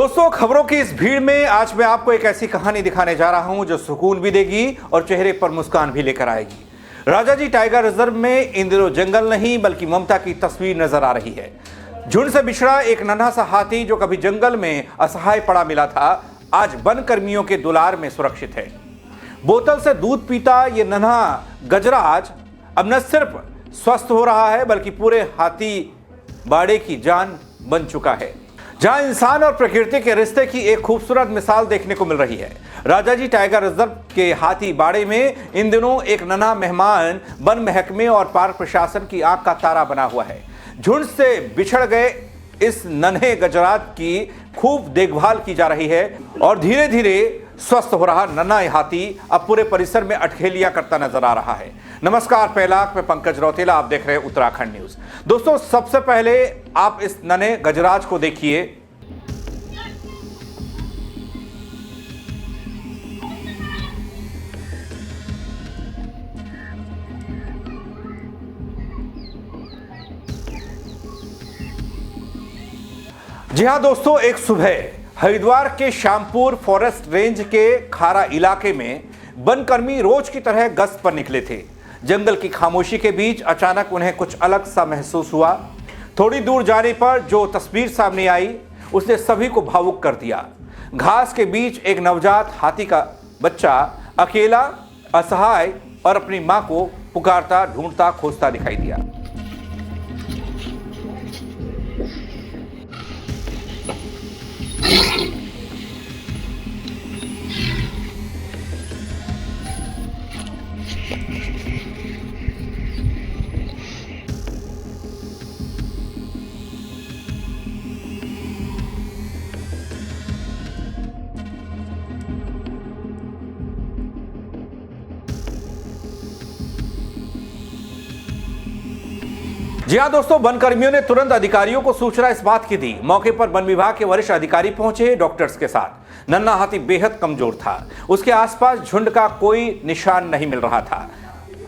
दोस्तों, खबरों की इस भीड़ में आज मैं आपको एक ऐसी कहानी दिखाने जा रहा हूं जो सुकून भी देगी और चेहरे पर मुस्कान भी लेकर आएगी। राजाजी टाइगर रिजर्व में इन दिनों जंगल नहीं बल्कि ममता की तस्वीर नजर आ रही है। झुंड से बिछड़ा एक नन्हा सा हाथी जो कभी जंगल में असहाय पड़ा मिला था, आज वन कर्मियों के दुलार में सुरक्षित है। बोतल से दूध पीता ये नन्हा गजराज अब न सिर्फ स्वस्थ हो रहा है बल्कि पूरे हाथी बाड़े की जान बन चुका है, जहां इंसान और प्रकृति के रिश्ते की एक खूबसूरत मिसाल देखने को मिल रही है। राजाजी टाइगर रिजर्व के हाथी बाड़े में इन दिनों एक नन्हा मेहमान वन महकमे और पार्क प्रशासन की आंख का तारा बना हुआ है। झुंड से बिछड़ गए इस नन्हे गजराज की खूब देखभाल की जा रही है और धीरे धीरे स्वस्थ हो रहा नन्हा हाथी अब पूरे परिसर में अठखेलियां करता नजर आ रहा है। नमस्कार, पहलाक में पंकज रौतेला, आप देख रहे हैं उत्तराखंड न्यूज। दोस्तों, सबसे पहले आप इस नन्हे गजराज को देखिए। जी हां दोस्तों, एक सुबह हरिद्वार के श्यामपुर फॉरेस्ट रेंज के खारा इलाके में वनकर्मी रोज की तरह गश्त पर निकले थे। जंगल की खामोशी के बीच अचानक उन्हें कुछ अलग सा महसूस हुआ। थोड़ी दूर जाने पर जो तस्वीर सामने आई उसने सभी को भावुक कर दिया। घास के बीच एक नवजात हाथी का बच्चा अकेला, असहाय और अपनी मां को पुकारता, ढूंढता, खोजता दिखाई दिया। जी हां दोस्तों, वन कर्मियों ने तुरंत अधिकारियों को सूचना इस बात की दी। मौके पर वन विभाग के वरिष्ठ अधिकारी पहुंचे डॉक्टर्स के साथ। नन्हा हाथी बेहद कमजोर था, उसके आसपास झुंड का कोई निशान नहीं मिल रहा था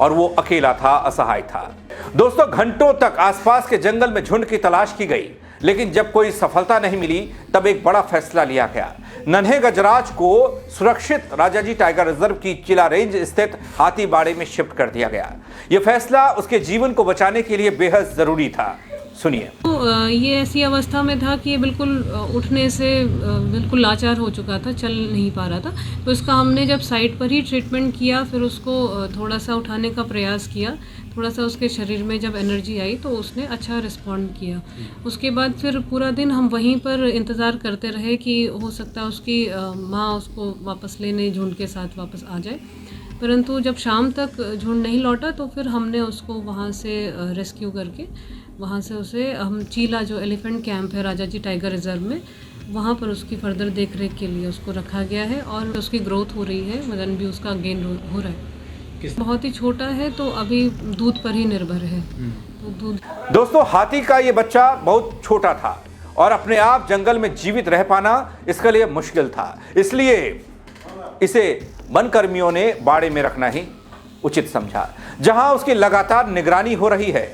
और वो अकेला था, असहाय था। दोस्तों, घंटों तक आसपास के जंगल में झुंड की तलाश की गई, लेकिन जब कोई सफलता नहीं मिली तब एक बड़ा फैसला लिया गया। नन्हे गजराज को सुरक्षित राजाजी टाइगर रिजर्व की चिला रेंज स्थित हाथी बाड़े में शिफ्ट कर दिया गया। यह फैसला उसके जीवन को बचाने के लिए बेहद जरूरी था। सुनिए। तो ये ऐसी अवस्था में था कि ये बिल्कुल उठने से बिल्कुल लाचार हो चुका था, चल नहीं पा रहा था। तो इसका हमने जब साइट पर ही ट्रीटमेंट किया, फिर उसको थोड़ा सा उठाने का प्रयास किया, थोड़ा सा उसके शरीर में जब एनर्जी आई तो उसने अच्छा रिस्पॉन्ड किया। उसके बाद फिर पूरा दिन हम वहीं पर इंतज़ार करते रहे कि हो सकता है उसकी माँ उसको वापस लेने झुंड के साथ वापस आ जाए, परंतु जब शाम तक झुंड नहीं लौटा तो फिर हमने उसको वहाँ से रेस्क्यू करके वहाँ से उसे हम चीला, जो एलिफेंट कैंप है राजाजी टाइगर रिजर्व में, वहाँ पर उसकी फर्दर देख रेख के लिए उसको रखा गया है और उसकी ग्रोथ हो रही है, वजन भी उसका गेन हो रहा है। बहुत ही छोटा है तो अभी दूध पर ही निर्भर है। तो दूध। दोस्तों, हाथी का ये बच्चा बहुत छोटा था और अपने आप जंगल में जीवित रह पाना इसके लिए मुश्किल था, इसलिए इसे वन कर्मियों ने बाड़े में रखना ही उचित समझा, जहां उसकी लगातार निगरानी हो रही है।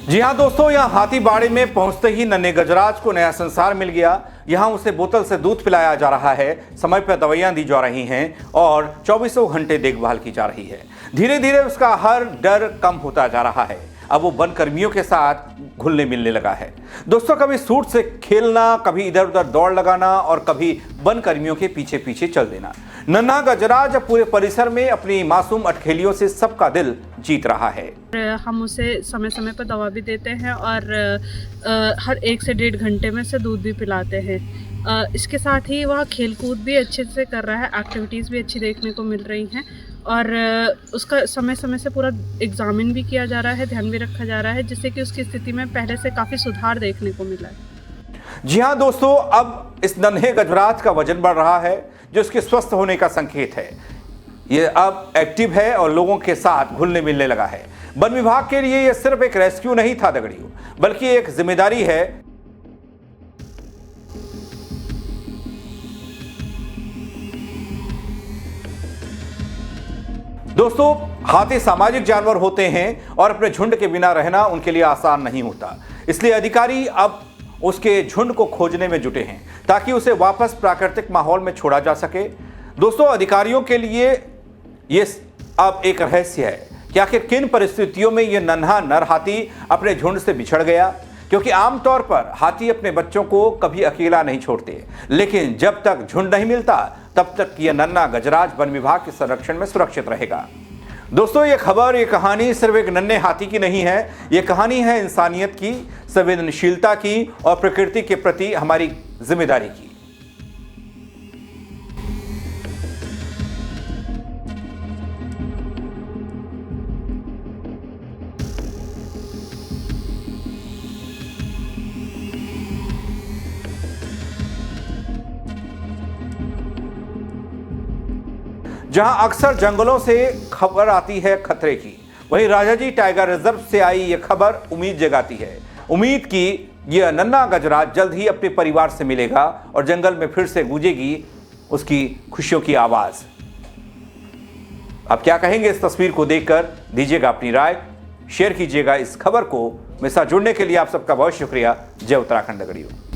जी हां दोस्तों, यहां हाथी बाड़े में पहुंचते ही नन्हे गजराज को नया संसार मिल गया। यहां उसे बोतल से दूध पिलाया जा रहा है, समय पर दवाइयां दी जा रही हैं और 24 घंटे देखभाल की जा रही है। धीरे धीरे उसका हर डर कम होता जा रहा है। अब वो वन कर्मियों के साथ घुलने मिलने लगा है। दोस्तों, कभी सूट से खेलना, कभी इधर उधर दौड़ लगाना और कभी वन कर्मियों के पीछे पीछे चल देना। नन्हा गजराज पूरे परिसर में अपनी मासूम अटखेलियों से सबका दिल जीत रहा है। हम उसे समय समय पर दवा भी देते हैं और हर 1 से 1.5 घंटे में से दूध भी पिलाते हैं। इसके साथ ही वह खेल कूद भी अच्छे से कर रहा है, एक्टिविटीज़ भी अच्छी देखने को मिल रही हैं और उसका समय समय से पूरा एग्जामिन भी किया जा रहा है, ध्यान भी रखा जा रहा है, जिससे कि उसकी स्थिति में पहले से काफ़ी सुधार देखने को मिला है। जी हां दोस्तों, अब इस नन्हे गजराज का वजन बढ़ रहा है, जो इसके स्वस्थ होने का संकेत है। ये अब एक्टिव है और लोगों के साथ घुलने मिलने लगा है। वन विभाग के लिए यह सिर्फ एक रेस्क्यू नहीं था दगड़ियों, बल्कि एक जिम्मेदारी है। दोस्तों, हाथी सामाजिक जानवर होते हैं और अपने झुंड के बिना रहना उनके लिए आसान नहीं होता। इसलिए अधिकारी अब उसके झुंड को खोजने में जुटे हैं ताकि उसे वापस प्राकृतिक माहौल में छोड़ा जा सके। दोस्तों, अधिकारियों के लिए ये अब एक रहस्य है कि आखिर किन परिस्थितियों में यह नन्हा नर हाथी अपने झुंड से बिछड़ गया, क्योंकि आमतौर पर हाथी अपने बच्चों को कभी अकेला नहीं छोड़ते, लेकिन जब तक झुंड नहीं मिलता तब तक यह नन्हा गजराज वन विभाग के संरक्षण में सुरक्षित रहेगा। दोस्तों, ये खबर, ये कहानी सिर्फ एक नन्हे हाथी की नहीं है, ये कहानी है इंसानियत की, संवेदनशीलता की और प्रकृति के प्रति हमारी जिम्मेदारी की। जहां अक्सर जंगलों से खबर आती है खतरे की, वहीं राजाजी टाइगर रिजर्व से आई यह खबर उम्मीद जगाती है। उम्मीद की यह नन्हा गजराज जल्द ही अपने परिवार से मिलेगा और जंगल में फिर से गूंजेगी उसकी खुशियों की आवाज। आप क्या कहेंगे इस तस्वीर को देखकर? दीजिएगा अपनी राय, शेयर कीजिएगा इस खबर को। मेरे साथ जुड़ने के लिए आप सबका बहुत शुक्रिया। जय उत्तराखंड दगड़ियों।